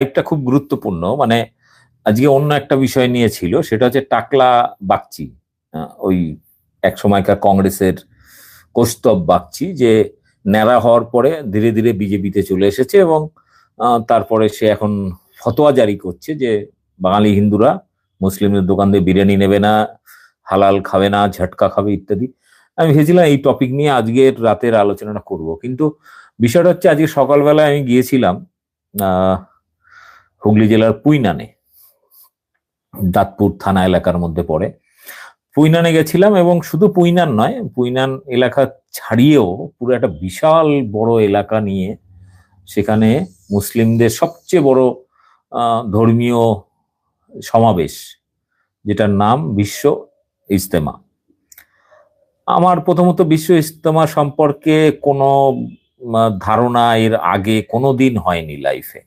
লাইভটা খুব গুরুত্বপূর্ণ। মানে আজকে অন্য একটা বিষয় নিয়ে ছিল, সেটা হচ্ছে টাকলা বাগচি। ওই এক সময়কার কংগ্রেসের কৌস্তব বাগচি, যে ন্যাড়া হওয়ার পরে ধীরে ধীরে বিজেপিতে চলে এসেছে এবং তারপরে সে এখন ফতোয়া জারি করছে যে বাঙালি হিন্দুরা মুসলিমদের দোকান দিয়ে বিরিয়ানি নেবে না, হালাল খাবে না, ঝটকা খাবে ইত্যাদি। আমি ভেবেছিলাম এই টপিক নিয়ে আজকের রাতের আলোচনাটা করব, কিন্তু বিষয়টা হচ্ছে আজকে সকালবেলায় আমি গিয়েছিলাম আহ হুগলি জেলার পুইনানে, দাঁতপুর থানা এলাকার মধ্যে পড়ে। পুইনানে গেছিলাম এবং শুধু পুইনান নয়, পুইনান এলাকা ছাড়িয়েও পুরো একটা বিশাল বড় এলাকা নিয়ে সেখানে মুসলিমদের সবচেয়ে বড় ধর্মীয় সমাবেশ, যেটার নাম বিশ্ব ইজতেমা। আমার প্রথমত বিশ্ব ইজতেমা সম্পর্কে কোনো ধারণা এর আগে কোনো দিন হয়নি লাইফে।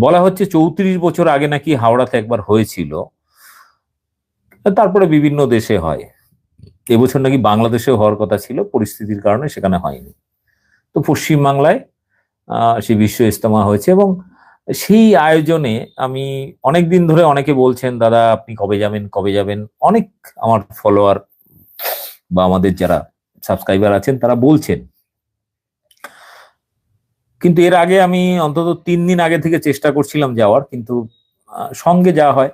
বলা হচ্ছে 34 বছর আগে নাকি হাওড়াতে একবার হয়েছিল, তারপরে বিভিন্ন দেশে হয়। এবছর নাকি বাংলাদেশে হওয়ার কথা ছিল, পরিস্থিতির কারণে সেখানে হয়নি। তো পশ্চিমবাংলায় সেই বিশ্ব ইজতেমা হয়েছে এবং সেই আয়োজনে আমি অনেক দিন ধরে, অনেকে বলছেন দাদা আপনি কবে যাবেন কবে যাবেন, অনেক আমার ফলোয়ার বা আমাদের যারা সাবস্ক্রাইবার আছেন তারা বলছেন। কিন্তু এর আগে আমি অন্তত 3 দিন আগে থেকে চেষ্টা করছিলাম যাওয়ার, কিন্তু সঙ্গে যাওয়া হয়,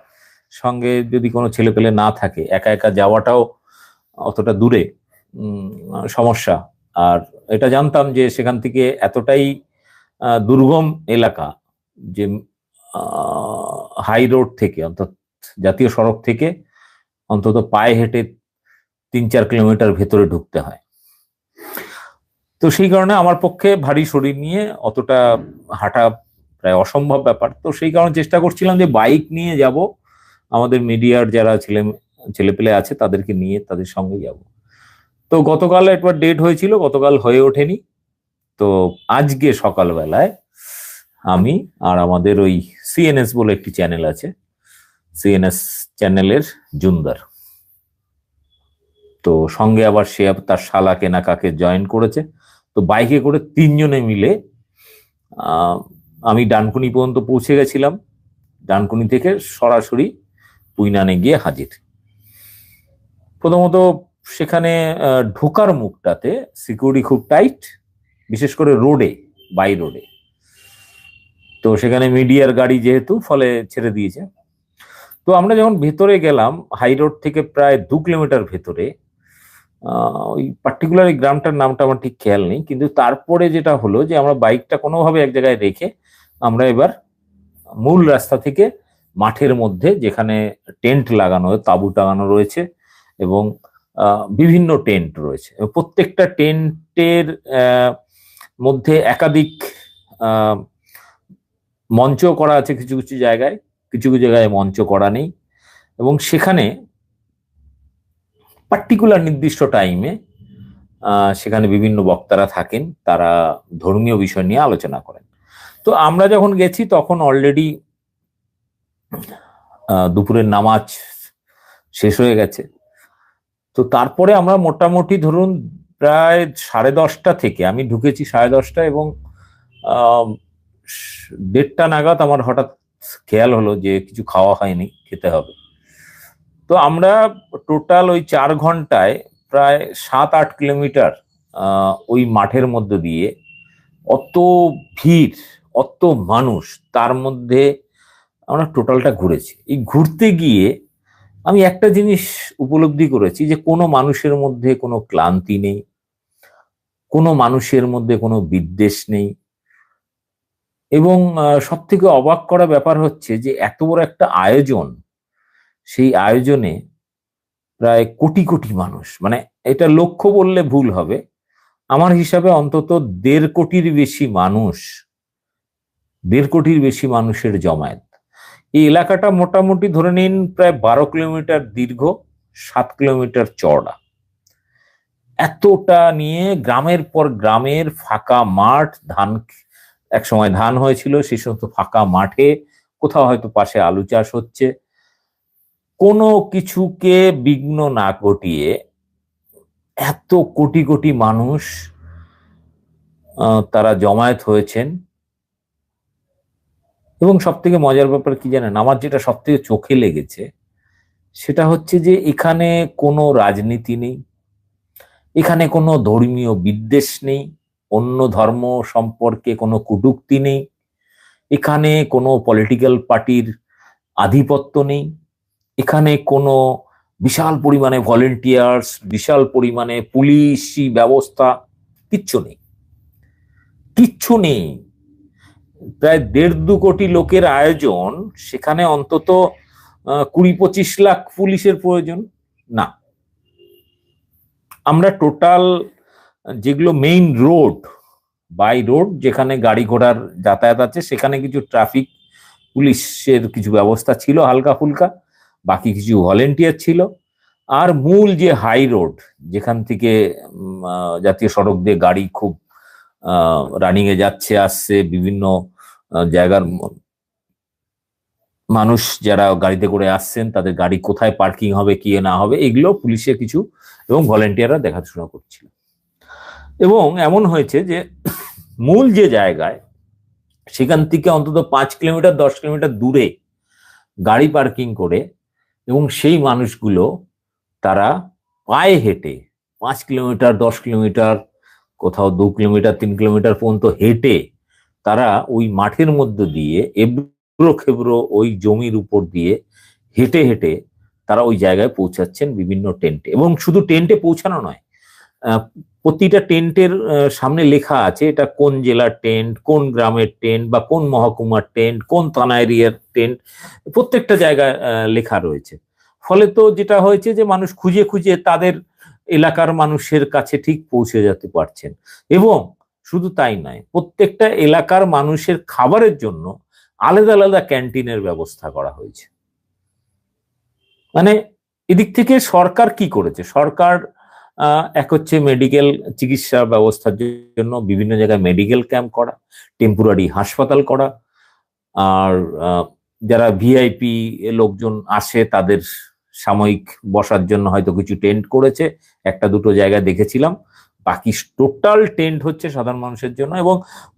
সঙ্গে যদি কোনো ছেলে পেলে না থাকে একা একা যাওয়াটাও অতটা দূরে সমস্যা। আর এটা জানতাম যে সেখান থেকে এতটাই দুর্গম এলাকা যে হাই রোড থেকে, অন্তত জাতীয় সড়ক থেকে অন্তত পায়ে হেঁটে 3-4 কিলোমিটার ভেতরে ঢুকতে হয়। তো সেই কারণে আমার পক্ষে ভারী শরীর নিয়ে অতটা হাঁটা প্রায় অসম্ভব ব্যাপার। তো সেই কারণে চেষ্টা করছিলাম যে বাইক নিয়ে যাব, আমাদের মিডিয়ার যারা ছেলেপেলে আছে তাদেরকে নিয়ে তাদের সঙ্গে যাব। তো গতকাল একবার ডেট হয়েছিল, গতকাল হয়ে ওঠেনি। তো আজকে সকালবেলায় আমি আর আমাদের ওই সিএনএস বলে একটি চ্যানেল আছে, সিএনএস চ্যানেলের জুন্দার, তো সঙ্গে আবার সে তার শালাকে না কাকে জয়েন করেছে। তো বাইকে করে 3 জনে মিলে আমি ডানকুনি পর্যন্ত পৌঁছে গেছিলাম, ডানকুনি থেকে সরাসরি পুইনানে গিয়ে হাজির। প্রথমত সেখানে ঢোকার মুখটাতে সিকিউরিটি খুব টাইট, বিশেষ করে রোডে, বাই রোডে। তো সেখানে মিডিয়ার গাড়ি যেহেতু, ফলে ছেড়ে দিয়েছে। তো আমরা যখন ভেতরে গেলাম, হাই রোড থেকে প্রায় 2 কিলোমিটার ভেতরে, ওই পার্টিকুলার এই গ্রামটার নামটা আমার ঠিক খেয়াল নেই, কিন্তু তারপরে যেটা হলো যে আমরা বাইকটা কোনোভাবে এক জায়গায় রেখে আমরা এবার মূল রাস্তা থেকে মাঠের মধ্যে, যেখানে টেন্ট লাগানো, তাঁবু টাঙানো রয়েছে এবং বিভিন্ন টেন্ট রয়েছে, প্রত্যেকটা টেন্টের মধ্যে একাধিক মঞ্চ করা আছে কিছু কিছু জায়গায়, কিছু কিছু জায়গায় মঞ্চ করা নেই। এবং সেখানে পার্টিকুলার নির্দিষ্ট টাইমে সেখানে বিভিন্ন বক্তারা থাকেন, তারা ধর্মীয় বিষয় নিয়ে আলোচনা করেন। তো আমরা যখন গেছি তখন অলরেডি দুপুরের নামাজ শেষ হয়ে গেছে। তো তারপরে আমরা মোটামুটি ধরুন প্রায় 10:30 থেকে, আমি ঢুকেছি 10:30 এবং 1:30 নাগাদ আমার হঠাৎ খেয়াল হলো যে কিছু খাওয়া হয়নি, খেতে হবে। তো আমরা টোটাল ওই 4 ঘন্টায় প্রায় 7-8 কিলোমিটার ওই মাঠের মধ্যে দিয়ে, অত ভিড়, অত মানুষ, তার মধ্যে আমরা টোটালটা ঘুরেছি। এই ঘুরতে গিয়ে আমি একটা জিনিস উপলব্ধি করেছি যে কোনো মানুষের মধ্যে কোনো ক্লান্তি নেই, কোনো মানুষের মধ্যে কোনো বিদ্বেষ নেই। এবং সব থেকে অবাক করা ব্যাপার হচ্ছে যে এত বড় একটা আয়োজন, সেই আয়োজনে প্রায় কোটি কোটি মানুষ, মানে এটা লক্ষ্য বললে ভুল হবে, আমার হিসাবে অন্তত 1.5 কোটির বেশি মানুষ, 1.5 কোটির বেশি মানুষের জমায়েত। এই এলাকাটা মোটামুটি ধরে নিন প্রায় 12 কিলোমিটার দীর্ঘ, 7 কিলোমিটার চওড়া। এতটা নিয়ে গ্রামের পর গ্রামের ফাঁকা মাঠ, ধান এক সময় ধান হয়েছিল, সেই সমস্ত ফাঁকা মাঠে কোথাও হয়তো পাশে আলু চাষ হচ্ছে, কোনো কিছুকে বিঘ্ন না ঘটিয়ে এত কোটি কোটি মানুষ তারা জমায়েত হয়েছেন। এবং সব থেকে মজার ব্যাপার কি জানেন, আমার যেটা সব থেকে চোখে লেগেছে সেটা হচ্ছে যে এখানে কোনো রাজনীতি নেই, এখানে কোনো ধর্মীয় বিদ্বেষ নেই, অন্য ধর্ম সম্পর্কে কোনো কটূক্তি নেই, এখানে কোনো পলিটিক্যাল পার্টির আধিপত্য নেই, এখানে কোনো বিশাল পরিমাণে ভলেন্টিয়ার্স, বিশাল পরিমাণে পুলিশি ব্যবস্থা, কিচ্ছু নেই, কিচ্ছু নেই। প্রায় 1.5-2 কোটি লোকের আয়োজন, সেখানে অন্তত 20-25 লাখ পুলিশের প্রয়োজন না। আমরা টোটাল যেগুলো মেইন রোড, বাই রোড যেখানে গাড়ি ঘোড়ার যাতায়াত আছে, সেখানে কিছু ট্রাফিক পুলিশের কিছু ব্যবস্থা ছিল হালকা ফুলকা, বাকি কিছু ভলেন্টিয়ার ছিল। আর মূল যে হাই রোড, যেখান থেকে জাতীয় সড়ক দিয়ে গাড়ি খুব রানিং এ যাচ্ছে আসছে, বিভিন্ন জায়গার মানুষ যারা গাড়িতে করে আসছেন তাদের গাড়ি কোথায় পার্কিং হবে কি না হবে, এগুলো পুলিশের কিছু এবং ভলেন্টিয়াররা দেখাশোনা করছিল। এবং এমন হয়েছে যে মূল যে জায়গায়, সেখান থেকে অন্তত 5 কিলোমিটার 10 কিলোমিটার দূরে গাড়ি পার্কিং করে, এবং সেই মানুষগুলো তারা পায়ে হেঁটে 5 কিলোমিটার 10 কিলোমিটার, কোথাও 2 কিলোমিটার 3 কিলোমিটার পর্যন্ত হেঁটে তারা ওই মাঠের মধ্য দিয়ে এবড়ো খেবড়ো ওই জমির উপর দিয়ে হেঁটে হেঁটে তারা ওই জায়গায় পৌঁছাচ্ছেন বিভিন্ন টেন্টে। এবং শুধু টেন্টে পৌঁছানো নয়, প্রতিটা টেন্টের সামনে লেখা আছে এটা কোন জেলার টেন্ট, কোন গ্রামের টেন্ট, বা কোন মহকুমার টেন্ট, কোন থানা এরিয়ার টেন্ট, প্রত্যেকটা জায়গায় লেখা রয়েছে। ফলে তো যেটা হয়েছে যে মানুষ খুঁজে খুঁজে তাদের এলাকার মানুষের কাছে ঠিক পৌঁছে যেতে পারছেন। এবং শুধু তাই নয়, প্রত্যেকটা এলাকার মানুষের খাবারের জন্য আলাদা আলাদা ক্যান্টিনের ব্যবস্থা করা হয়েছে। মানে এদিক থেকে সরকার কি করেছে, সরকার এক হচ্ছে মেডিকেল চিকিৎসা ব্যবস্থার জন্য বিভিন্ন জায়গায় মেডিকেল ক্যাম্প করা, টেম্পোরারি হাসপাতাল করা, আর যারা ভিআইপি লোকজন আসে তাদের সাময়িক বসার জন্য হয়তো কিছু টেন্ট করেছে, 1-2 জায়গায় দেখেছিলাম। বাকি টোটাল টেন্ট হচ্ছে সাধারণ মানুষের জন্য। এবং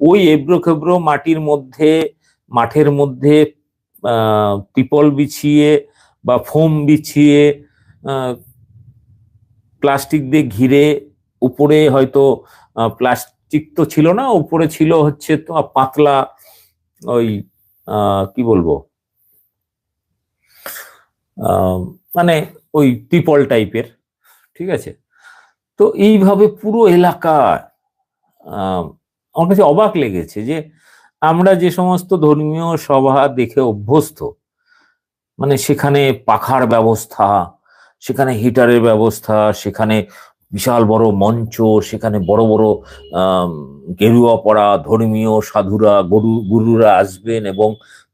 ওই এবড়ো খেবড়ো মাঠের মধ্যে ত্রিপল বিছিয়ে বা ফোম বিছিয়ে, প্লাস্টিক দিয়ে ঘিরে, উপরে হয়তো প্লাস্টিক তো ছিল না, উপরে ছিল হচ্ছে তো পাতলা ওই কি বলবো, মানে ওই ত্রিপল টাইপের, ঠিক আছে। তো এইভাবে পুরো এলাকা, আমার কাছে অবাক লেগেছে যে আমরা যে সমস্ত ধর্মীয় সভা দেখে অভ্যস্ত, মানে সেখানে পাখার ব্যবস্থা, সেখানে হিটারের ব্যবস্থা, সেখানে বিশাল বড় মঞ্চ, সেখানে বড় বড় গেরুয়া পরা ধর্মীয় সাধুরা, গুরুরা আসবেন এবং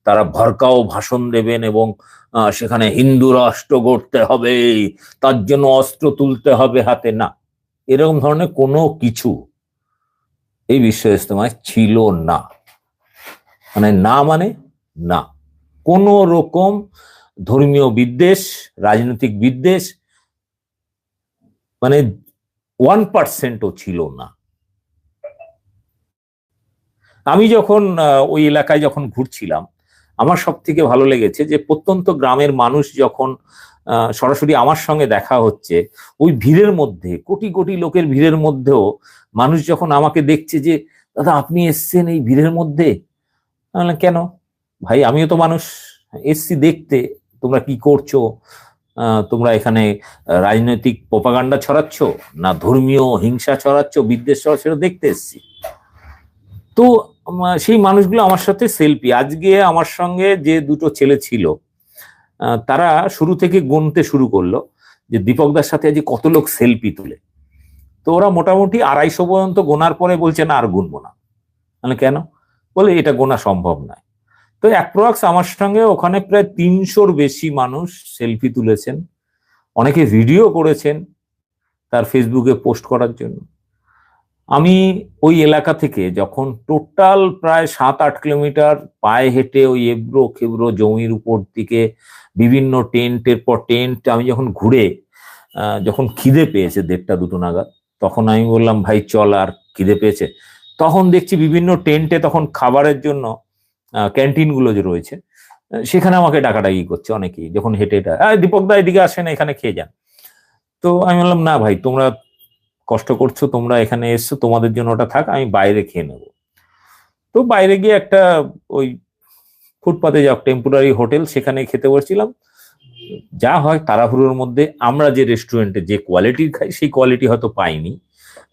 তারা ভরকাও ভাষণ দেবেন, এবং সেখানে হিন্দু রাষ্ট্র গড়তে হবে, তার জন্য অস্ত্র তুলতে হবে হাতে। না, এরকম ধরনের কোনো কিছু এই বিশ্ব ইজতেমায় ছিল না। মানে না, কোন রকম ধর্মীয় বিদ্বেষ, রাজনৈতিক বিদ্বেষ, মানে 1%ও ছিল না। আমি যখন ওই এলাকায় যখন ঘুরছিলাম, আমার সব থেকে ভালো লেগেছে যে প্রত্যন্ত গ্রামের মানুষ যখন সরাসরি আমার সঙ্গে দেখা হচ্ছে, ওই ভিড়ের মধ্যে, কোটি কোটি লোকের ভিড়ের মধ্যেও মানুষ যখন আমাকে দেখছে যে দাদা আপনি এসছেন এই ভিড়ের মধ্যে, কেন ভাই, আমিও তো মানুষ, এসছি দেখতে তোমরা কি করছো, তোমরা এখানে রাজনৈতিক প্রপাগান্ডা ছড়াচ্ছ না ধর্মীয় হিংসা ছড়াচ্ছ, বিদ্বেষ ছড়াচ্ছ, সেটা দেখতে এসছি। তো সেই মানুষগুলো আমার সাথে সেলফি, আজকে আমার সঙ্গে যে 2টো ছেলে ছিল তারা শুরু থেকে গুনতে শুরু করলো যে দীপকদার সাথে আজ কত লোক সেলফি তুলে। তো ওরা মোটামুটি 250 পর্যন্ত গোনার পরে বলছে না আর গুনবো না। মানে কেন, বলে এটা গোনা সম্ভব নয়। তো অ্যাপ্রক্স আমার সঙ্গে ওখানে প্রায় 300-র বেশি মানুষ সেলফি তুলেছেন, অনেকে ভিডিও করেছেন তার ফেসবুকে পোস্ট করার জন্য। আমি ওই এলাকা থেকে যখন টোটাল প্রায় 7-8 কিলোমিটার পায়ে হেঁটে ওই এবড়ো খেবড়ো জমির উপর দিকে বিভিন্ন টেন্টের পর টেন্ট, আমি যখন ঘুরে যখন খিদে পেয়েছে 1:30-2 নাগাদ, তখন আমি বললাম ভাই চল, আর খিদে পেয়েছে। তখন দেখছি বিভিন্ন টেন্টে তখন খাবারের জন্য ক্যান্টিন গুলো যে রয়েছে সেখানে আমাকে ডাকাডাকি করছে অনেকেই, যখন হেঁটে হেঁটে দীপক দা এদিকে আসেন, এখানে খেয়ে যান। তো আমি বললাম না ভাই, তোমরা কষ্ট করছো, তোমরা এখানে এসছো, তোমাদের জন্য ওটা থাক, আমি বাইরে খেয়ে নেবো। তো বাইরে গিয়ে একটা ওই ফুটপাতে যা টেম্পোরারি হোটেল, সেখানে খেতে বসছিলাম। যা হয় তাড়াহুড়োর মধ্যে, আমরা যে রেস্টুরেন্টে যে কোয়ালিটির খাই সেই কোয়ালিটি হয়তো পাইনি।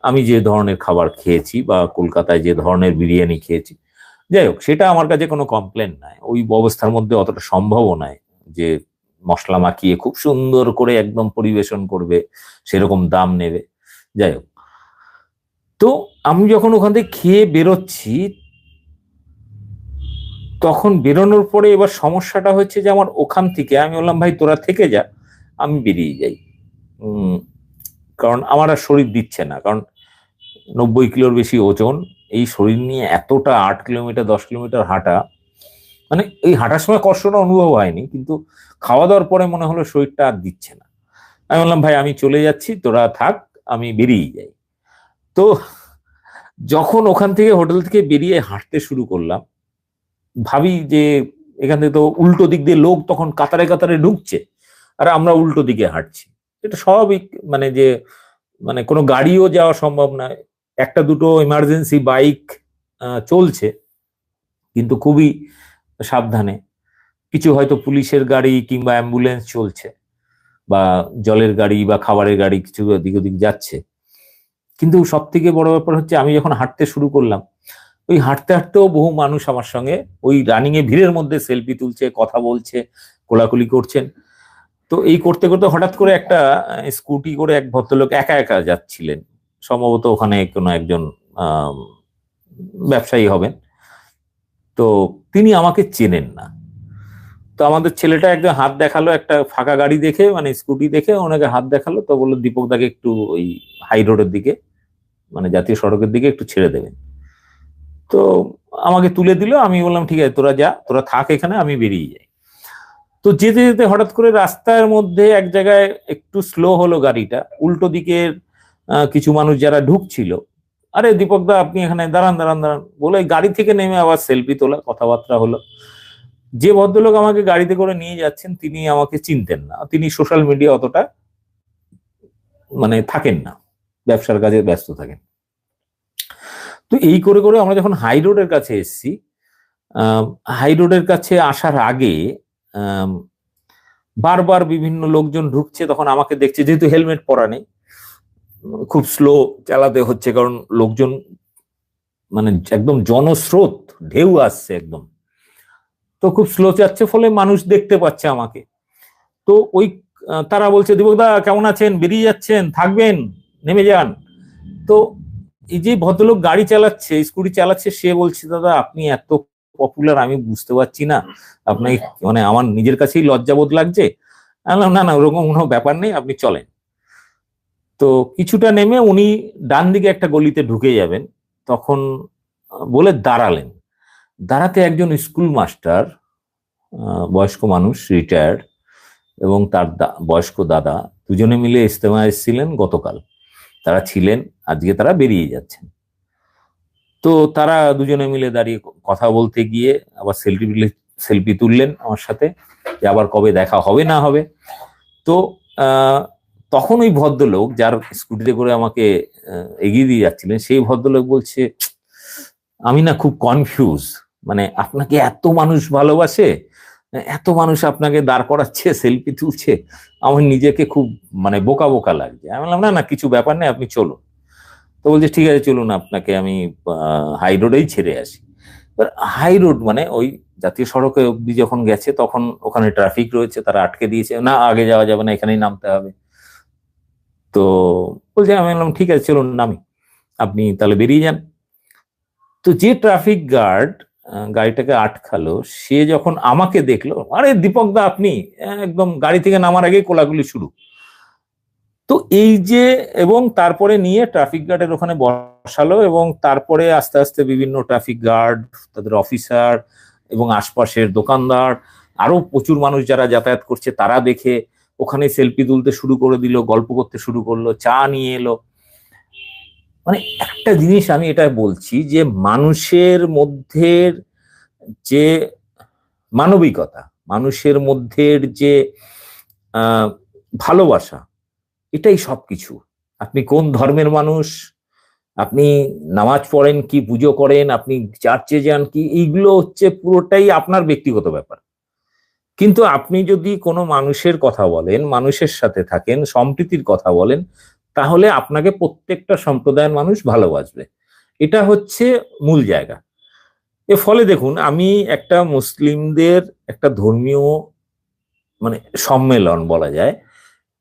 আমি যে ধরনের খাবার খেয়েছি বা কলকাতায় যে ধরনের বিরিয়ানি খেয়েছি, যাই হোক, সেটা আমার কাছে কোনো কমপ্লেন নাই। ওই অবস্থার মধ্যে অতটা সম্ভবও নয় যে মশলা মাখিয়ে খুব সুন্দর করে একদম পরিবেশন করবে, সেরকম দাম নেবে। যাই হোক, তো আমি যখন ওখান থেকে খেয়ে বেরোচ্ছি, তখন বেরোনোর পরে এবার সমস্যাটা হচ্ছে যে আমার ওখান থেকে আমি বললাম ভাই তোরা থেকে যা, আমি বেরিয়ে যাই। কারণ আমার আর শরীর দিচ্ছে না, কারণ 90 কিলোর বেশি ওজন, এই শরীর নিয়ে এতটা 8 কিলোমিটার 10 কিলোমিটার হাঁটা, মানে এই হাঁটার সময় কষ্টটা অনুভব হয়নি, কিন্তু খাওয়া দাওয়ার পরে মনে হলো শরীরটা আর দিচ্ছে না। আমি বললাম ভাই আমি চলে যাচ্ছি, তোরা থাক, আমি বেরিয়ে যাই। তো যখন ওখান থেকে হোটেল থেকে বেরিয়ে হাঁটতে শুরু করলাম, ভাবি যে এখান থেকে তো উল্টো দিক দিয়ে লোক তখন কাতারে কাতারে ঢুকছে, আর আমরা উল্টো দিকে হাঁটছি। এটা স্বাভাবিক, মানে যে মানে কোনো গাড়িও যাওয়া সম্ভব নয়, একটা দুটো ইমার্জেন্সি বাইক চলছে, কিন্তু খুবই সাবধানে। কিছু হয়তো পুলিশের গাড়ি কিংবা অ্যাম্বুলেন্স চলছে, বা জলের গাড়ি বা খাবারের গাড়ি কিছু দিক ওদিক যাচ্ছে। কিন্তু সব থেকে বড় ব্যাপার হচ্ছে, আমি যখন হাঁটতে শুরু করলাম, ওই হাঁটতে হাঁটতেও বহু মানুষ আমার সঙ্গে ওই রানিং এ ভিড়ের মধ্যে সেলফি তুলছে, কথা বলছে, কোলাকুলি করছেন। তো এই করতে করতে হঠাৎ করে একটা স্কুটি করে এক ভদ্রলোক একা একা যাচ্ছিলেন, সম্ভবত ওখানে কোনো একজন আহ ব্যবসায়ী হবেন। তো তিনি আমাকে চেনেন না। তো আমাদের ছেলেটা একদম হাত দেখালো, একটা ফাঁকা গাড়ি দেখে, মানে স্কুটি দেখে ওনাকে হাত দেখালো, তো বললো দীপক দাকে একটু ওই হাই রোডের দিকে, মানে জাতীয় সড়কের দিকে একটু ছেড়ে দেবেন। তো আমাকে তুলে দিল, আমি বললাম ঠিক আছে তোরা যা, তোরা থাক এখানে, আমি বেরিয়ে যাই। তো যেতে যেতে হঠাৎ করে রাস্তার মধ্যে এক জায়গায় একটু স্লো হলো গাড়িটা, উল্টো দিকের কিছু মানুষ যারা ঢুকছিল, আরে দীপক দা আপনি এখানে দাঁড়ান দাঁড়ান দাঁড়ান বলে গাড়ি থেকে নেমে আবার সেলফি তোলা, কথাবার্তা হলো। যে ভদ্রলোক আমাকে গাড়িতে করে নিয়ে যাচ্ছেন তিনি আমাকে চিনতেন না, তিনি সোশ্যাল মিডিয়া অতটা মানে থাকেন না, ব্যবসার কাজে ব্যস্ত থাকেন। তো এই করে করে আমরা যখন হাই রোডের কাছে এসেছি, হাই রোডের কাছে আসার আগে বারবার বিভিন্ন লোকজন ঢুকছে, তখন আমাকে দেখছে, যেহেতু হেলমেট পরা নেই, খুব স্লো চালাতে হচ্ছে, কারণ লোকজন মানে একদম জনস্রোত, ঢেউ আসছে একদম। তো খুব স্লো যাচ্ছে, ফলে মানুষ দেখতে পাচ্ছে আমাকে। তো ওই তারা বলছে দীপক দা কেমন আছেন, বেরিয়ে যাচ্ছেন, থাকবেন, নেমে যান। তো এই যে ভদ্রলোক গাড়ি চালাচ্ছে, স্কুটি চালাচ্ছে, সে বলছে দাদা আপনি এত পপুলার আমি বুঝতে পারছি না, আপনাকে মানে আমার নিজের কাছেই লজ্জাবোধ লাগছে। আমি বললাম না না ওরকম কোনো ব্যাপার নেই, আপনি চলেন। তো কিছুটা নেমে উনি ডান দিকে একটা গলিতে ঢুকে যাবেন, তখন বলে দাঁড়ালেন। দাঁড়াতে একজন স্কুল মাস্টার, বয়স্ক মানুষ, রিটায়ার্ড, এবং তার বয়স্ক দাদা, দুজনে মিলে ইজতেমা এসেছিলেন গতকাল, তারা ছিলেন, আজকে তারা বেরিয়ে যাচ্ছেন। তো তারা দুজনে মিলে দাঁড়িয়ে কথা বলতে গিয়ে আবার সেলফি তুললেন আমার সাথে, যে আবার কবে দেখা হবে না হবে। তো তখন ওই ভদ্রলোক যার স্কুটিতে করে আমাকে এগিয়ে দিয়ে যাচ্ছিলেন, সেই ভদ্রলোক বলছে আমি না খুব কনফিউজ, মানে আপনাকে এত মানুষ ভালোবাসে, এত মানুষ আপনাকে দাঁড় করাচ্ছে, সেলফি তুলছে, আমার নিজেকে খুব মানে বোকা বোকা লাগছে। আমি বললাম না না কিছু ব্যাপার নেই, আপনি চলুন। তো বলছে ঠিক আছে চলুন, আপনাকে আমি হাই রোডেই ছেড়ে আসি। হাই রোড মানে ওই জাতীয় সড়কে অব্দি যখন গেছে, তখন ওখানে ট্রাফিক রয়েছে, তারা আটকে দিয়েছে, না আগে যাওয়া যাবে না, এখানেই নামতে হবে। তো বলছে, আমি বললাম ঠিক আছে চলুন নামি, আপনি তাহলে বেরিয়ে যান। তো যে ট্রাফিক গার্ড গাড়িটাকে আটকালো, সে যখন আমাকে দেখলো, আরে দীপক দা আপনি, একদম গাড়ি থেকে নামার আগে কোলাকুলি শুরু। তো এই যে, এবং তারপরে নিয়ে ট্রাফিক গার্ডের ওখানে বসালো, এবং তারপরে আস্তে আস্তে বিভিন্ন ট্রাফিক গার্ড, তাদের অফিসার এবং আশপাশের দোকানদার, আরো প্রচুর মানুষ যারা যাতায়াত করছে তারা দেখে ওখানে সেলফি তুলতে শুরু করে দিল, গল্প করতে শুরু করলো, চা নিয়ে এলো। মানে একটা জিনিস আমি এটা বলছি যে মানুষের মধ্যে যে মানবিকতা, মানুষের মধ্যের যে ভালোবাসা, এটাই সবকিছু। আপনি কোন ধর্মের মানুষ, আপনি নামাজ পড়েন কি, পুজো করেন, আপনি চার্চে যান কি, এইগুলো হচ্ছে পুরোটাই আপনার ব্যক্তিগত ব্যাপার। কিন্তু আপনি যদি কোনো মানুষের কথা বলেন, মানুষের সাথে থাকেন, সম্প্রীতির কথা বলেন, তাহলে আপনাকে প্রত্যেকটা সম্প্রদায়ের মানুষ ভালোবাসবে। এটা হচ্ছে মূল জায়গা। এর ফলে দেখুন, আমি একটা মুসলিমদের একটা ধর্মীয় মানে সম্মেলন বলা যায়,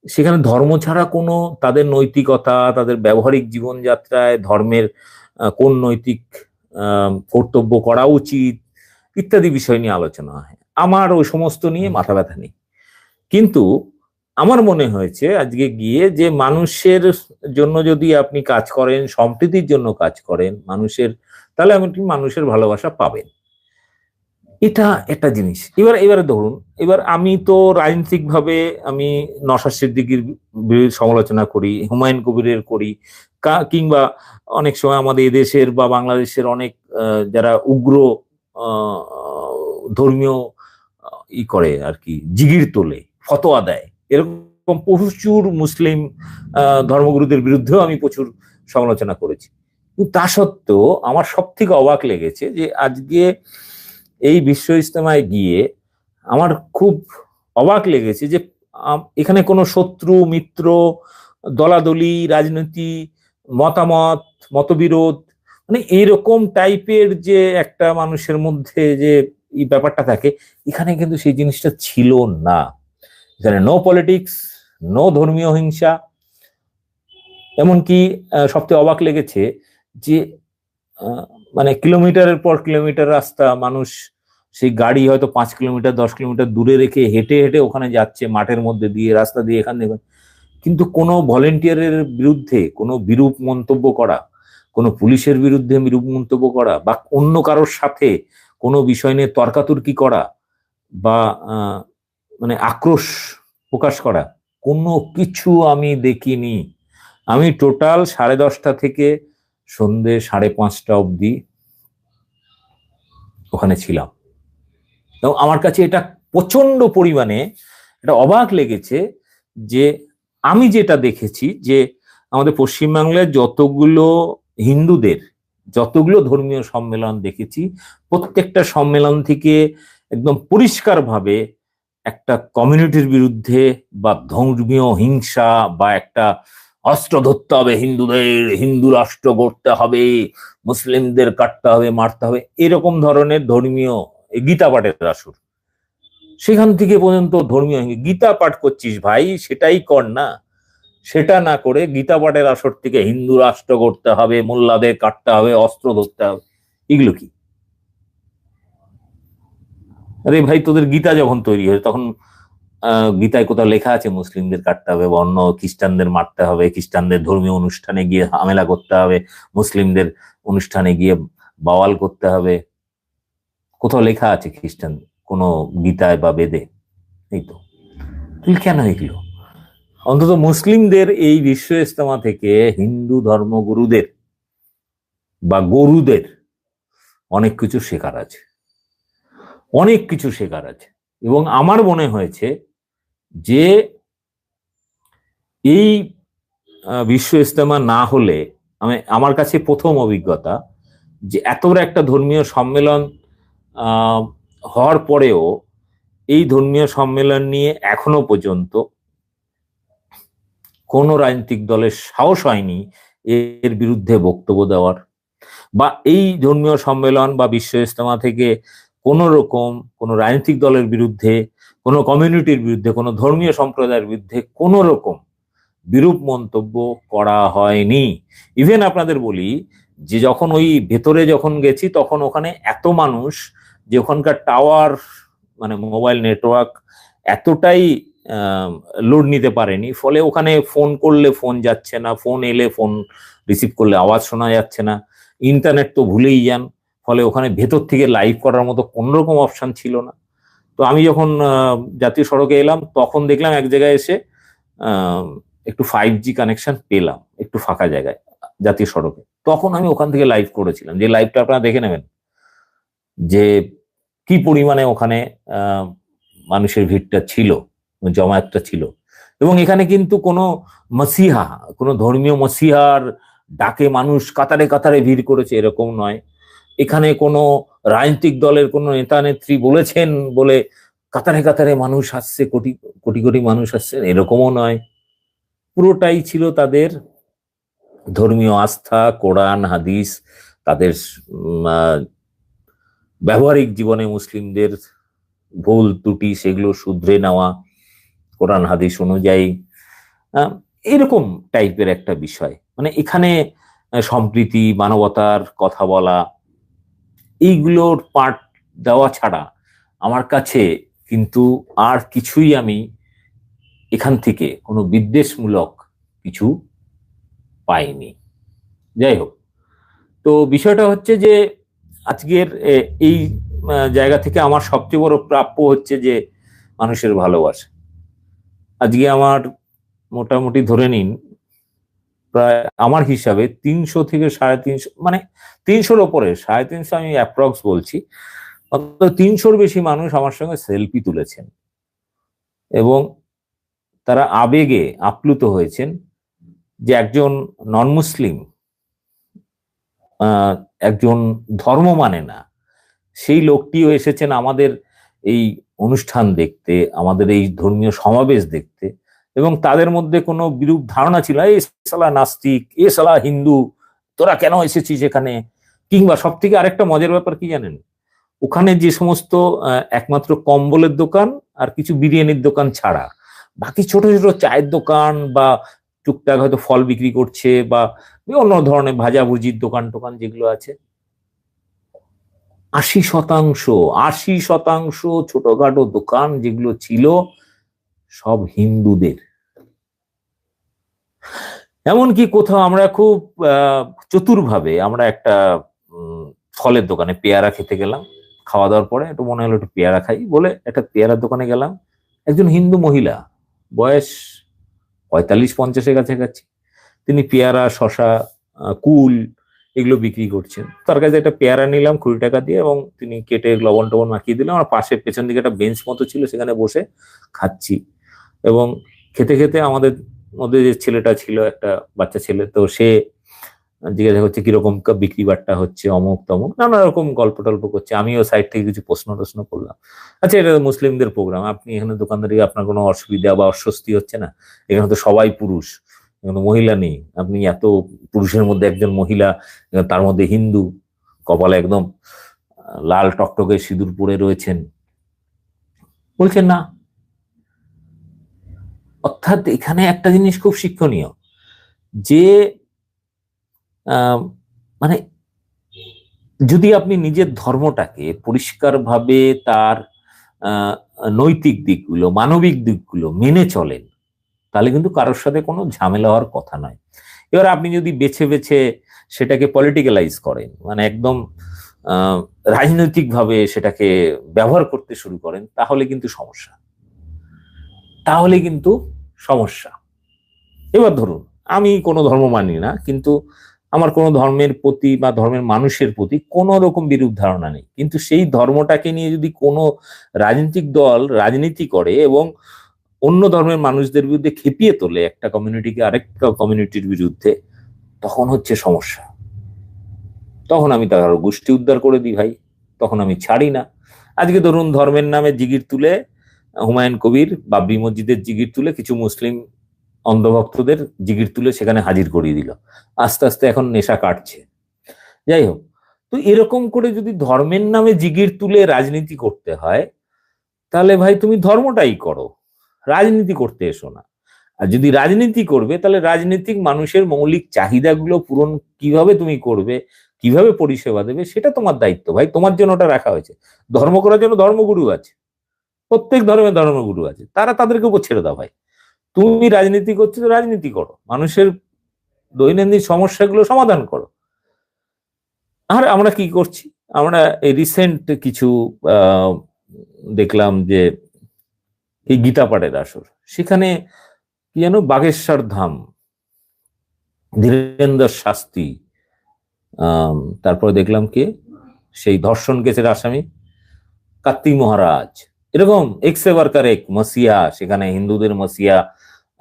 সেখানে ধর্ম ছাড়া কোনো তাদের নৈতিকতা, তাদের ব্যবহারিক জীবনযাত্রায় ধর্মের কোন নৈতিক কর্তব্য করা উচিত ইত্যাদি বিষয় নিয়ে আলোচনা হয়। আমার ওই সমস্ত নিয়ে মাথা ব্যথা নেই। কিন্তু আমার মনে হয়েছে আজকে গিয়ে যে মানুষের জন্য যদি আপনি কাজ করেন, সম্প্রীতির জন্য কাজ করেন মানুষের, তাহলে আপনি মানুষের ভালোবাসা পাবেন। এটা একটা জিনিস। এবারে ধরুন, এবার আমি তো রাজনৈতিক ভাবে আমি নওশাদ সিদ্দিকীর সমালোচনা করি, হুমায়ুন কবিরের করি, কিংবা অনেক সময় আমাদের এদেশের বা বাংলাদেশের অনেক যারা উগ্র আহ, ধর্মীয় করে আর কি, জিগির তোলে, ফতোয়া দেয়, এরকম প্রচুর মুসলিম ধর্মগুরুদের বিরুদ্ধেও আমি প্রচুর সমালোচনা করেছি। কিন্তু তা সত্ত্বেও আমার সব থেকে অবাক লেগেছে যে আজকে এই বিশ্ব ইজতেমায় গিয়ে আমার খুব অবাক লেগেছে যে এখানে কোনো শত্রু মিত্র, দলাদলি, রাজনীতি, মতামত, মতবিরোধ, মানে এইরকম টাইপের যে একটা মানুষের মধ্যে যে এই ব্যাপারটা থাকে, এখানে কিন্তু সেই জিনিসটা ছিল না। এখানে নো পলিটিক্স, নো ধর্মীয় হিংসা। এমনকি সবচেয়ে অবাক লেগেছে যে মানে কিলোমিটারের পর কিলোমিটার রাস্তা মানুষ সেই গাড়ি হয়তো 5 কিলোমিটার 10 কিলোমিটার দূরে রেখে হেঁটে হেঁটে ওখানে যাচ্ছে, মাঠের মধ্যে দিয়ে, রাস্তা দিয়ে, এখান থেকে। কিন্তু কোনো ভলেন্টিয়ারের বিরুদ্ধে কোনো বিরূপ মন্তব্য করা, কোনো পুলিশের বিরুদ্ধে বিরূপ মন্তব্য করা, বা অন্য কারোর সাথে কোনো বিষয় নিয়ে তর্কাতর্কি করা, বা মানে আক্রোশ প্রকাশ করা, কোনো কিছু আমি দেখিনি। আমি টোটাল 10:30 থেকে সন্ধে 5:30 অবধি ওখানে ছিলাম, এবং আমার কাছে এটা প্রচন্ড পরিমাণে এটা অবাক লেগেছে যে আমি যেটা দেখেছি যে আমাদের পশ্চিমবাংলায় যতগুলো হিন্দুদের যতগুলো ধর্মীয় সম্মেলন দেখেছি, প্রত্যেকটা সম্মেলন থেকে একদম পরিষ্কারভাবে একটা কমিউনিটির বিরুদ্ধে বা ধর্মীয় হিংসা বা একটা অস্ত্র ধরতে হবে, হিন্দুদের, হিন্দু রাষ্ট্র গড়তে হবে, মুসলিমদের কাটতে হবে, মারতে হবে, এরকম ধরনের ধর্মীয় গীতা পাঠের আসর। সেখান থেকে পর্যন্ত ধর্মীয় গীতা পাঠ করছিস ভাই, সেটাই কর না। সেটা না করে গীতা পাঠের আসর থেকে হিন্দু রাষ্ট্র গড়তে হবে, মোল্লাদের কাটতে হবে, অস্ত্র ধরতে হবে, এগুলো কি? আরে ভাই, তোদের গীতা যখন তৈরি হয়েছে তখন গীতায় কোথাও লেখা আছে মুসলিমদের কাটতে হবে বা অন্য খ্রিস্টানদের মারতে হবে, খ্রিস্টানদের ধর্মীয় অনুষ্ঠানে গিয়ে হামেলা করতে হবে, মুসলিমদের অনুষ্ঠানে গিয়ে বাওয়াল করতে হবে? কোথাও লেখা আছে খ্রিস্টান কোন গীতায় বা বেদে? এই তো। কেন এগুলো? অন্তত মুসলিমদের এই বিশ্ব ইজতেমা থেকে হিন্দু ধর্মগুরুদের বা গরুদের অনেক কিছু শেখার আছে, অনেক কিছু শেখার আছে। এবং আমার মনে হয়েছে যে এই বিশ্ব ইজতেমা না হলে, আমার কাছে প্রথম অভিজ্ঞতা যে এত বড় একটা ধর্মীয় সম্মেলন হওয়ার পরেও এই ধর্মীয় সম্মেলন নিয়ে এখনো পর্যন্ত কোনো রাজনৈতিক দলের সাহস হয়নি এর বিরুদ্ধে বক্তব্য দেওয়ার, বা এই ধর্মীয় সম্মেলন বা বিশ্ব ইজতেমা থেকে কোন রকম কোনো রাজনৈতিক দলের বিরুদ্ধে, কোনো কমিউনিটির বিরুদ্ধে, কোনো ধর্মীয় সম্প্রদায়ের বিরুদ্ধে কোনো রকম বিরূপ মন্তব্য করা হয়নি। ইভেন আপনাদের বলি যে যখন ওই ভেতরে যখন গেছি তখন ওখানে এত মানুষ যে ওখানকার টাওয়ার মানে মোবাইল নেটওয়ার্ক এতটাই লোড নিতে পারেনি, ফলে ওখানে ফোন করলে ফোন যাচ্ছে না, ফোন এলে ফোন রিসিভ করলে আওয়াজ শোনা যাচ্ছে না, ইন্টারনেট তো ভুলেই যান। ফলে ওখানে ভেতর থেকে লাইভ করার মতো কোনো রকম অপশন ছিল না। তো আমি যখন জাতীয় সড়কে এলাম তখন দেখলাম এক জায়গায় এসে একটু 5G কানেকশন পেলাম একটু ফাঁকা জায়গায় জাতীয় সড়কে। তখন আমি ওখান থেকে লাইভ করেছিলাম, যে লাইভটা আপনারা দেখে নেবেন, যে কি পরিমাণে ওখানে মানুষের ভিড়টা ছিল, জমায়েতটা ছিল। এবং এখানে কিন্তু কোনো মসিহা, কোনো ধর্মীয় মসিহার ডাকে মানুষ কাতারে কাতারে ভিড় করেছে এরকম নয়। এখানে কোনো রাজনৈতিক দলের কোনো নেতা নেত্রী বলেছেন বলে কাতারে কাতারে মানুষ আসছে, কোটি কোটি কোটি মানুষ আসছেন এরকমও নয়। পুরোটাই ছিল তাদের ধর্মীয় আস্থা, কোরআন হাদিস, তাদের ব্যবহারিক জীবনে মুসলিমদের ভুল ত্রুটি সেগুলো শুধরে নেওয়া কোরআন হাদিস অনুযায়ী, এরকম টাইপের একটা বিষয়। মানে এখানে সম্প্রীতি, মানবতার কথা বলা, এইগুলোর পাঠ দেওয়া ছাড়া আমার কাছে কিন্তু আর কিছুই আমি এখান থেকে কোনো বিদ্বেষমূলক কিছু পাইনি। যাই হোক, তো বিষয়টা হচ্ছে যে আজকের এই জায়গা থেকে আমার সবচেয়ে বড় প্রাপ্য হচ্ছে যে মানুষের ভালোবাসা। আজকে আমার মোটামুটি ধরে নিন প্রায় আমার হিসাবে 300 থেকে 350, মানে 300-র ওপরে, 350 আমি অ্যাপ্রক্স বলছি, অন্তত 300-র বেশি মানুষ আমার সঙ্গে সেলফি তুলেছেন এবং তারা আবেগে আপ্লুত হয়েছেন যে একজন নন মুসলিম, একজন ধর্ম মানে না সেই লোকটিও এসেছেন আমাদের এই অনুষ্ঠান দেখতে, আমাদের এই ধর্মীয় সমাবেশ দেখতে। এবং তাদের মধ্যে কোনো বিরূপ ধারণা ছিল, এ সালা নাস্তিক, এ সালা হিন্দু, তোরা কেন এসেছিস এখানে। কিংবা সব থেকে আরেকটা মজার ব্যাপার কি জানেন, ওখানে যে সমস্ত একমাত্র কম্বলের দোকান আর কিছু বিরিয়ানির দোকান ছাড়া বাকি ছোট ছোট চায়ের দোকান বা টুকটাক হয়তো ফল বিক্রি করছে বা অন্য ধরনের ভাজাভুজির দোকান টোকান যেগুলো আছে, 80% ছোটখাটো দোকান যেগুলো ছিল সব হিন্দুদের। এমনকি কোথাও আমরা খুব চতুরভাবে আমরা একটা ফলের দোকানে পেয়ারা খেতে গেলাম, খাওয়া দাওয়ার পরে একটু মনে হলো একটু পেয়ারা খাই বলে একটা পেয়ারার দোকানে গেলাম। একজন হিন্দু মহিলা, বয়স 45-50-এর কাছাকাছি, তিনি পেয়ারা, শশা, কুল এগুলো বিক্রি করছেন। তার কাছে একটা পেয়ারা নিলাম 20 টাকা দিয়ে এবং তিনি কেটে লবণ টবণ মাখিয়ে দিলাম। আমার পাশে পেছন দিকে একটা বেঞ্চ মতো ছিল, সেখানে বসে খাচ্ছি। এবং খেতে খেতে আমাদের মধ্যে যে ছেলেটা ছিল, একটা বাচ্চা ছেলে, তো সে জিজ্ঞাসা করছে কিরকম বিক্রি বাট্টা হচ্ছে, অমুক তমুক নানা রকম গল্প টল্প করছে। আমিও সাইড থেকে কিছু প্রশ্ন টশ্ন করলাম। আচ্ছা, এটা মুসলিমদের প্রোগ্রাম, আপনি এখানে দোকানদারি আপনার কোনো অসুবিধা বা অস্বস্তি হচ্ছে না? এখানে তো সবাই পুরুষ, এখানে মহিলা নেই, আপনি এত পুরুষের মধ্যে একজন মহিলা, তার মধ্যে হিন্দু, কপালে একদম লাল টকটকে সিঁদুর পরে রয়েছেন, বলছেন না। অর্থাৎ এখানে একটা জিনিস খুব শিক্ষণীয় যে মানে যদি আপনি নিজের ধর্মটাকে পরিষ্কারভাবে তার নৈতিক দিকগুলো, মানবিক দিকগুলো মেনে চলেন, তাহলে কিন্তু কারোর সাথে কোনো ঝামেলা হওয়ার কথা নয়। এবার আপনি যদি বেছে বেছে সেটাকে পলিটিক্যালাইজ করেন, মানে একদম রাজনৈতিকভাবে সেটাকে ব্যবহার করতে শুরু করেন, তাহলে কিন্তু সমস্যা। এবার ধরুন আমি কোনো ধর্ম মানি না, কিন্তু আমার কোনো ধর্মের প্রতি বা ধর্মের মানুষের প্রতি কোনো রকম বিরূপ ধারণা নেই, কিন্তু সেই ধর্মটাকে নিয়ে যদি কোনো রাজনৈতিক দল রাজনীতি করে এবং অন্য ধর্মের মানুষদের বিরুদ্ধে খেপিয়ে তোলে একটা কমিউনিটিকে আরেকটা কমিউনিটির বিরুদ্ধে, তখন হচ্ছে সমস্যা। তখন আমি তার গোষ্ঠী উদ্ধার করে দিই ভাই, তখন আমি ছাড়ি না। আজকে ধরুন ধর্মের নামে জিগির তুলে, হুমায়ুন কবির বাবরি মসজিদের জিগির তুলে কিছু মুসলিম অন্ধভক্তদের জিগির তুলে সেখানে হাজির করিয়ে দিল, আস্তে আস্তে এখন নেশা কাটছে। যাই হোক, তো এরকম করে যদি ধর্মের নামে জিগির তুলে রাজনীতি করতে হয়, তাহলে ভাই তুমি ধর্মটাই করো, রাজনীতি করতে এসো না। আর যদি রাজনীতি করবে, তাহলে রাজনীতিক মানুষের মৌলিক চাহিদাগুলো পূরণ কিভাবে তুমি করবে, কিভাবে পরিষেবা দেবে, সেটা তোমার দায়িত্ব ভাই, তোমার জন্য ওটা রাখা হয়েছে। ধর্ম করার জন্য ধর্মগুরু আছে, প্রত্যেক ধর্মের ধর্মগুরু আছে, তারা তাদেরকে উপর ছেড়ে দাও ভাই। তুমি রাজনীতি করছো তো রাজনীতি করো, মানুষের দৈনন্দিন সমস্যাগুলো সমাধান করো। আর আমরা কি করছি, আমরা এই রিসেন্ট কিছু দেখলাম যে এই গীতা পাঠের আসর, সেখানে কি যেন বাগেশ্বর ধাম, ধীরেন্দ্র শাস্ত্রী, তারপরে দেখলাম কে সেই ধর্ষণ কেসের আসামি, কার্তিক মহারাজ, এরকম এক্সে বারকার এক মসিয়া, সেখানে হিন্দুদের মসিয়া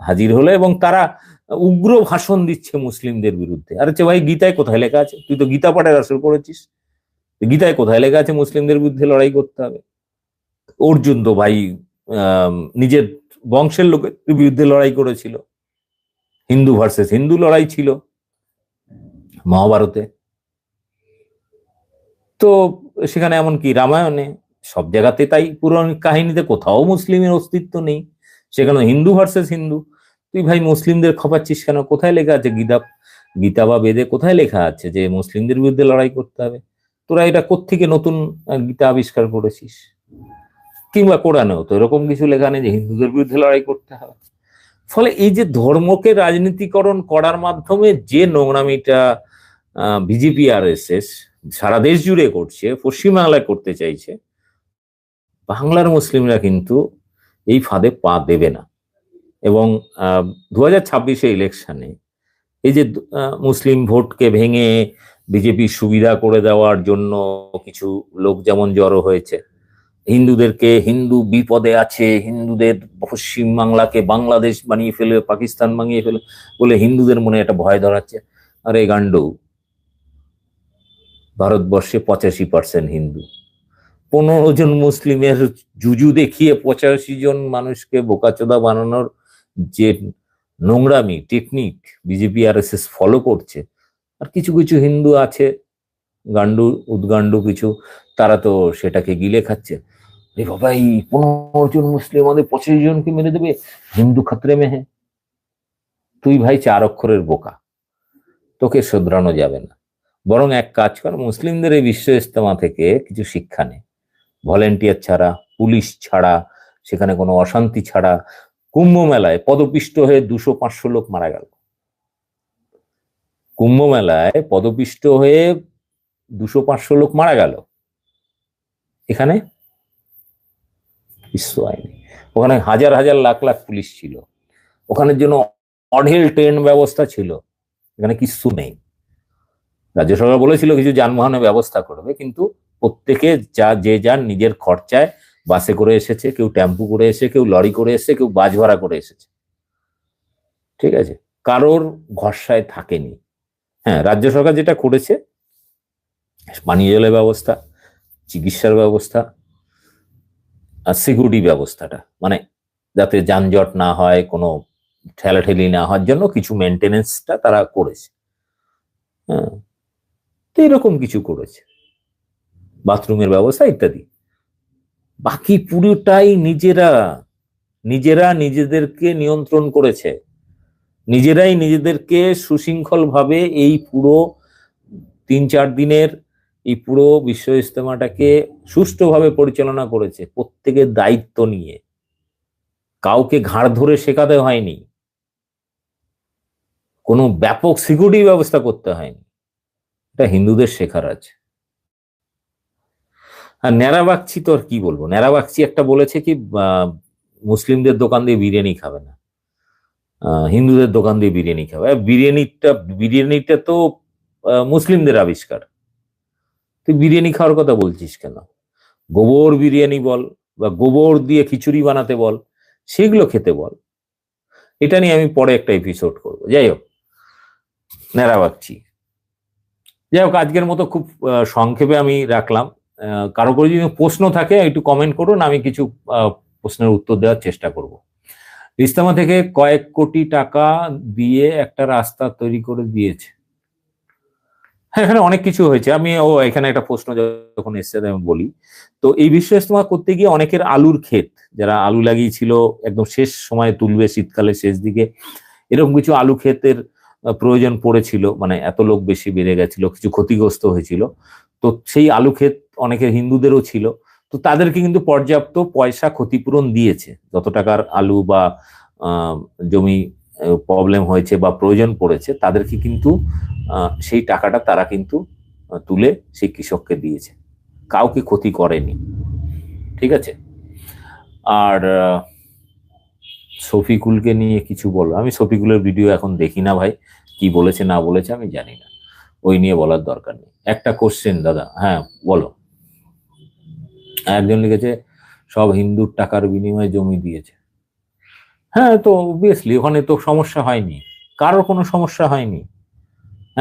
হাজির হলো এবং তারা উগ্র ভাষণ দিচ্ছে মুসলিমদের বিরুদ্ধে। আরে ভাই, গীতায় কোথায় লেখা আছে? তুই তো গীতা পাঠের আসর করেছিস, গীতায় কোথায় লেখা আছে মুসলিমদের বিরুদ্ধে লড়াই করতে হবে? অর্জুন তো ভাই নিজের বংশের লোকের বিরুদ্ধে লড়াই করেছিল, হিন্দু ভার্সেস হিন্দু লড়াই ছিল মহাভারতে। তো সেখানে এমনকি রামায়ণে, সব জায়গাতে তাই, পৌরাণিক কাহিনীতে কোথাও মুসলিমের অস্তিত্ব নেই, সেখানে হিন্দু ভার্সেস হিন্দু। তুই ভাই মুসলিমদের খপাচ্ছিস কেন? কোথায় লেখা আছে গীতা, গীতা বা বেদে কোথায় লেখা আছে যে মুসলিমদের বিরুদ্ধে লড়াই করতে হবে? তোরা এটা কোত্থেকে নতুন গীতা আবিষ্কার করেছিস? কিংবা কোরআনেও তো এরকম কিছু লেখা নেই যে হিন্দুদের বিরুদ্ধে লড়াই করতে হবে। ফলে এই যে ধর্মকে রাজনীতিকরণ করার মাধ্যমে যে নোংরামিটা বিজেপি আর এস সারা দেশ জুড়ে করছে, পশ্চিমবাংলায় করতে চাইছে, বাংলার মুসলিমরা কিন্তু এই ফাঁদে পা দেবে না। এবং 2026 ইলেকশনে এই যে মুসলিম ভোটকে ভেঙে বিজেপি সুবিধা করে দেওয়ার জন্য কিছু লোক যেমন জড়ো হয়েছে, হিন্দুদেরকে, হিন্দু বিপদে আছে, হিন্দুদের পশ্চিমবাংলাকে বাংলাদেশ বানিয়ে ফেলে, পাকিস্তান বানিয়ে ফেলে বলে হিন্দুদের মনে একটা ভয় ধরাচ্ছে। আরে গান্ডু, ভারতবর্ষে 85% হিন্দু, 15 জন মুসলিমের জুজু দেখিয়ে 85 জন মানুষকে বোকাচোদা বানানোর যে নোংরামি টেকনিক বিজেপি আর এস এস ফলো করছে, আর কিছু কিছু হিন্দু আছে গান্ডু উদ্গান্ডু কিছু, তারা তো সেটাকে গিলে খাচ্ছে। রে বাবা, এই 15 জন মুসলিম আমাদের 25 জনকে মেরে দেবে, হিন্দু খাতরে মে হ্যাঁ। তুই ভাই 4 অক্ষরের বোকা, তোকে শোধরানো যাবে না। বরং এক কাজ কর, মুসলিমদের এই বিশ্ব ইজতেমা থেকে কিছু শিক্ষা নে। ভলেন্টিয়ার ছাড়া, পুলিশ ছাড়া, সেখানে কোনো অশান্তি ছাড়া কুম্ভ মেলায় পদপিষ্ট হয়ে 200-500 লোক মারা গেল। কুম্ভ মেলায় পদপিষ্ট হয়ে 200-500 লোক মারা গেল, এখানে বিশ্ব আইনি। ওখানে হাজার হাজার লাখ লাখ পুলিশ ছিল, ওখানের জন্য অঢেল ট্রেন ব্যবস্থা ছিল, এখানে কিছু নেই। রাজ্য সরকার বলেছিল কিছু যানবাহনের ব্যবস্থা করবে, কিন্তু প্রত্যেকে যে যার নিজের খরচায় বাসে করে এসেছে, কেউ টেম্পু করে এসে, কেউ লরি করে এসে, কেউ বাস ভাড়া করে এসেছে, ঠিক আছে, কারোর ভরসায় থাকেনি। হ্যাঁ, রাজ্য সরকার যেটা করেছে, পানীয় জলের ব্যবস্থা, চিকিৎসার ব্যবস্থা আর সিকিউরিটি ব্যবস্থাটা, মানে যাতে যানজট না হয়, কোনো ঠেলাঠেলি না হওয়ার জন্য কিছু মেনটেনেন্সটা তারা করেছে। হ্যাঁ, তো এরকম কিছু করেছে, বাথরুমের ব্যবস্থা ইত্যাদি। বাকি পুরোটাই নিজেরা নিজেরা নিজেদেরকে নিয়ন্ত্রণ করেছে, নিজেরাই নিজেদেরকে সুশৃঙ্খল ভাবে এই পুরো 3-4 দিনের এই পুরো বিশ্ব ইজতেমাটাকে সুষ্ঠুভাবে পরিচালনা করেছে, প্রত্যেকের দায়িত্ব নিয়ে। কাউকে ঘাড় ধরে শেখাতে হয়নি, কোনো ব্যাপক সিকিউরিটি ব্যবস্থা করতে হয়নি, এটা হিন্দুদের শেখার আছে। আর ন্যাড়া বাগচি তো আর কি বলবো, ন্যাড়া বাগচি একটা বলেছে কি মুসলিমদের দোকান দিয়ে বিরিয়ানি খাবে না, হিন্দুদের দোকান দিয়ে বিরিয়ানি খাবে। বিরিয়ানিটা তো মুসলিমদের আবিষ্কার, তুই বিরিয়ানি খাওয়ার কথা বলছিস কেন? গোবর বিরিয়ানি বল বা গোবর দিয়ে খিচুড়ি বানাতে বল, সেগুলো খেতে বল। এটা নিয়ে আমি পরে একটা এপিসোড করব। যাই হোক, ন্যাড়া বাগচি। যাই হোক, আজকের মতো খুব সংক্ষেপে আমি রাখলাম। কারো করে যদি প্রশ্ন থাকে একটু কমেন্ট করুন, আমি কিছু প্রশ্নের উত্তর দেওয়ার চেষ্টা করব। ইজতেমা থেকে কয়েক কোটি টাকা দিয়ে একটা রাস্তা তৈরি করে দিয়েছে। হ্যাঁ, এখানে অনেক কিছু হয়েছে। এখানে একটা প্রশ্ন যখন এসছে আমি বলি, তো এই বিশ্ব ইজতেমা করতে গিয়ে অনেকের আলুর ক্ষেত, যারা আলু লাগিয়েছিল একদম শেষ সময়ে তুলবে, শীতকালের শেষ দিকে, এরকম কিছু আলু ক্ষেতের প্রয়োজন পড়েছিল, মানে এত লোক বেশি বেড়ে গেছিল, কিছু ক্ষতিগ্রস্ত হয়েছিল। তো সেই আলু ক্ষেত অনেকের হিন্দুদেরও ছিল, তো তাদেরকে কিন্তু পর্যাপ্ত পয়সা ক্ষতিপূরণ দিয়েছে। যত টাকার আলু বা জমি প্রবলেম হয়েছে বা প্রয়োজন পড়েছে, তাদেরকে কিন্তু সেই টাকাটা তারা কিন্তু তুলে সেই কৃষককে দিয়েছে, কাউকে ক্ষতি করেনি, ঠিক আছে। আর শফিকুলকে নিয়ে কিছু বলো, আমি শফিকুলের ভিডিও এখন দেখি না ভাই, কি বলেছে না বলেছে আমি জানি না, ওই নিয়ে বলার দরকার নেই। একটা কোশ্চেন দাদা, হ্যাঁ বলো। একজন লিখেছে সব হিন্দুর টাকার বিনিময়ে জমি দিয়েছে। হ্যাঁ, তো অবভিয়াসলি ওখানে তো সমস্যা হয়নি, কারোর কোনো সমস্যা হয়নি।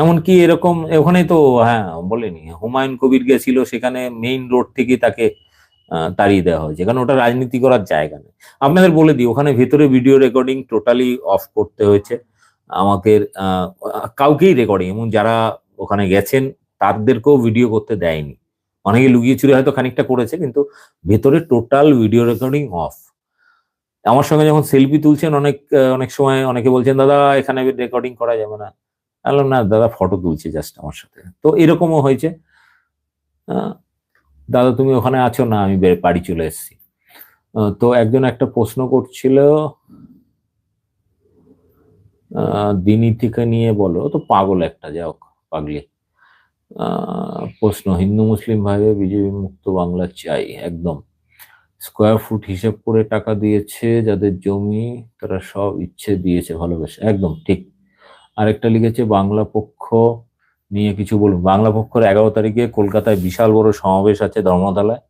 এমনকি এরকম ওখানে তো, হ্যাঁ বলেনি, হুমায়ুন কবির গেছিল, সেখানে মেইন রোড থেকে তাকে তাড়িয়ে দেওয়া হয়েছে, কারণ ওটা রাজনীতি করার জায়গা নেই। আপনাদের বলে দিই, ওখানে ভেতরে ভিডিও রেকর্ডিং টোটালি অফ করতে হয়েছে আমাকে, কাউকেই রেকর্ডিং, এবং যারা ওখানে গেছেন তাদেরকেও ভিডিও করতে দেয়নি। অনেকে লুকিয়ে চুরি হয়তো খানিকটা করেছে, কিন্তু ভেতরে টোটাল ভিডিও রেকর্ডিং অফ। আমার সঙ্গে যখন সেলফি তুলছেন অনেক সময় অনেকে বলছেন দাদা এখানে রেকর্ডিং করা যাবে না। বললাম না দাদা, ফটো তুলছে জাস্ট আমার সাথে। তো এরকমও হয়েছে, দাদা তুমি ওখানে আছো না, আমি বাড়ি চলে এসেছি। তো একজন একটা প্রশ্ন করছিল, দিনী থেকে নিয়ে বলো, তো পাগল একটা, যাও পাগলি। প্রশ্ন, হিন্দু মুসলিম ভাইবে বিজেপি মুক্ত বাংলা চাই, একদম। স্কোয়ার ফুট হিসেব করে টাকা দিয়েছে, যাদের জমি তারা সব ইচ্ছে দিয়েছে ভালোবেসে, একদম ঠিক। আরেকটা লিখেছে বাংলা পক্ষ নিয়ে কিছু বলুন। বাংলা পক্ষের 11 তারিখে কলকাতায় বিশাল বড় সমাবেশ আছে ধর্মতলায়।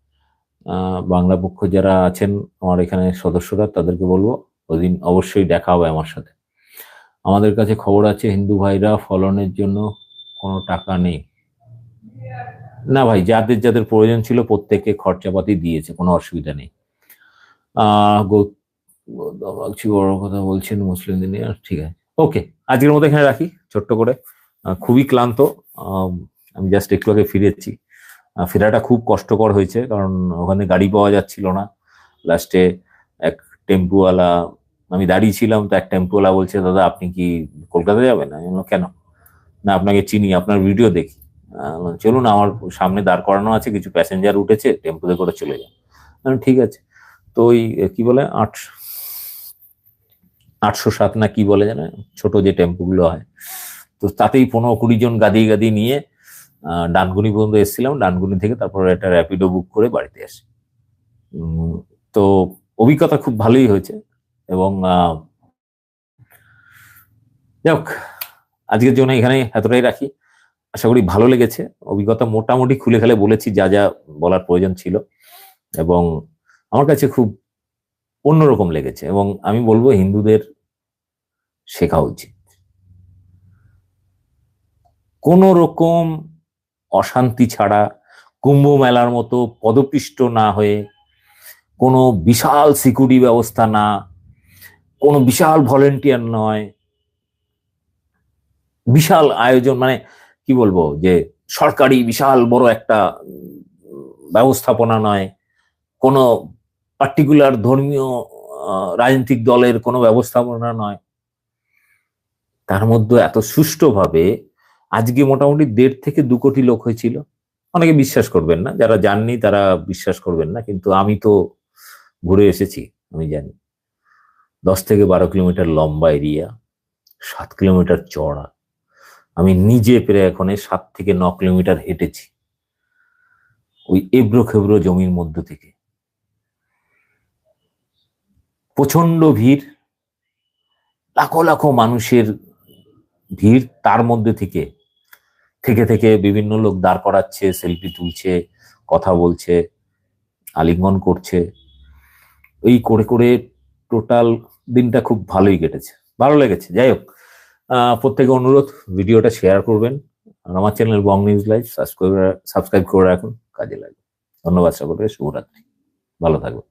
বাংলা পক্ষ যারা আছেন আমার এখানে সদস্যরা, তাদেরকে বলবো ওদিন অবশ্যই দেখা হবে আমার সাথে। আমাদের কাছে খবর আছে হিন্দু ভাইরা ফলনের জন্য কোনো টাকা নেই। না ভাই, যাদের যাদের প্রয়োজন ছিল প্রত্যেককে খরচাপাতি দিয়েছে, কোনো অসুবিধা নেই। বড় কথা বলছেন মুসলিমদের নিয়ে, ঠিক আছে, ওকে। আজকের মতো এখানে রাখি ছোট্ট করে, খুবই ক্লান্ত। আমি জাস্ট একটু আগে ফিরেছি, ফেরাটা খুব কষ্টকর হয়েছে, কারণ ওখানে গাড়ি পাওয়া যাচ্ছিল না। লাস্টে এক টেম্পুওয়ালা, আমি দাঁড়িয়ে ছিলাম, তো এক টেম্পুওয়ালা বলছে দাদা আপনি কি কলকাতা যাবেন? আমি বললাম কেন? না আপনাকে চিনি, আপনার ভিডিও দেখি। চলুন, আমার সামনে দাঁড় করানো আছে, কিছু প্যাসেঞ্জার উঠেছে, টেম্পুতে করে চলে যান। ঠিক আছে। তো ওই কি বলে 807 না কি বলে জানেন, ছোট যে টেম্পুগুলো হয়, তো তাতেই 15-20 জন গাদিয়ে গাদিয়ে নিয়ে ডানকুনি পর্যন্ত এসেছিলাম। ডানকুনি থেকে তারপরে একটা র্যাপিডো বুক করে বাড়িতে আসি। তো অভিজ্ঞতা খুব ভালোই হয়েছে, এবং যাক, আজকের জন্য এখানে এতটাই রাখি। আশা করি ভালো লেগেছে। অভিজ্ঞতা মোটামুটি খুলে খেলে বলেছি যা যা বলার প্রয়োজন ছিল, এবং আমার কাছে খুব অন্যরকম লেগেছে, এবং আমি বলবো হিন্দুদের শেখা উচিত। কোন রকম অশান্তি ছাড়া, কুম্ভ মেলার মতো পদপিষ্ট না হয়ে, কোনো বিশাল সিকিউরিটি ব্যবস্থা না, কোনো বিশাল ভলেন্টিয়ার নয়, বিশাল আয়োজন, মানে কি বলবো, যে সরকারি বিশাল বড় একটা ব্যবস্থাপনা নয়, কোনো পার্টিকুলার ধর্মীয় রাজনৈতিক দলের কোনো ব্যবস্থাপনা নয়, তার মধ্যে এত সুষ্ঠুভাবে আজকে মোটামুটি 1.5 থেকে 2 কোটি লোক হয়েছিল। অনেকে বিশ্বাস করবেন না, যারা জাননি তারা বিশ্বাস করবেন না, কিন্তু আমি তো ঘুরে এসেছি, আমি জানি। 10 থেকে 12 কিলোমিটার লম্বা এরিয়া, 7 কিলোমিটার চড়া। আমি নিজে প্রায় এখানে 7 থেকে 9 কিলোমিটার হেঁটেছি ওই এবড়ো খেবড়ো জমির মধ্য থেকে। প্রচন্ড ভিড়, লাখো লাখো মানুষের ভিড়, তার মধ্যে থেকে থেকে থেকে বিভিন্ন লোক দাঁড় করাচ্ছে, সেলফি তুলছে, কথা বলছে, আলিঙ্গন করছে, এই করে করে টোটাল দিনটা খুব ভালোই কেটেছে, ভালো লেগেছে। যাই হোক, প্রত্যেকে অনুরোধ ভিডিওটা শেয়ার করবেন, আর আমার চ্যানেল বং নিউজ লাইভ সাবস্ক্রাইব করে রাখুন, কাজে লাগবে। ধন্যবাদ সকলকে, শুভরাত্রি, ভালো থাকবেন।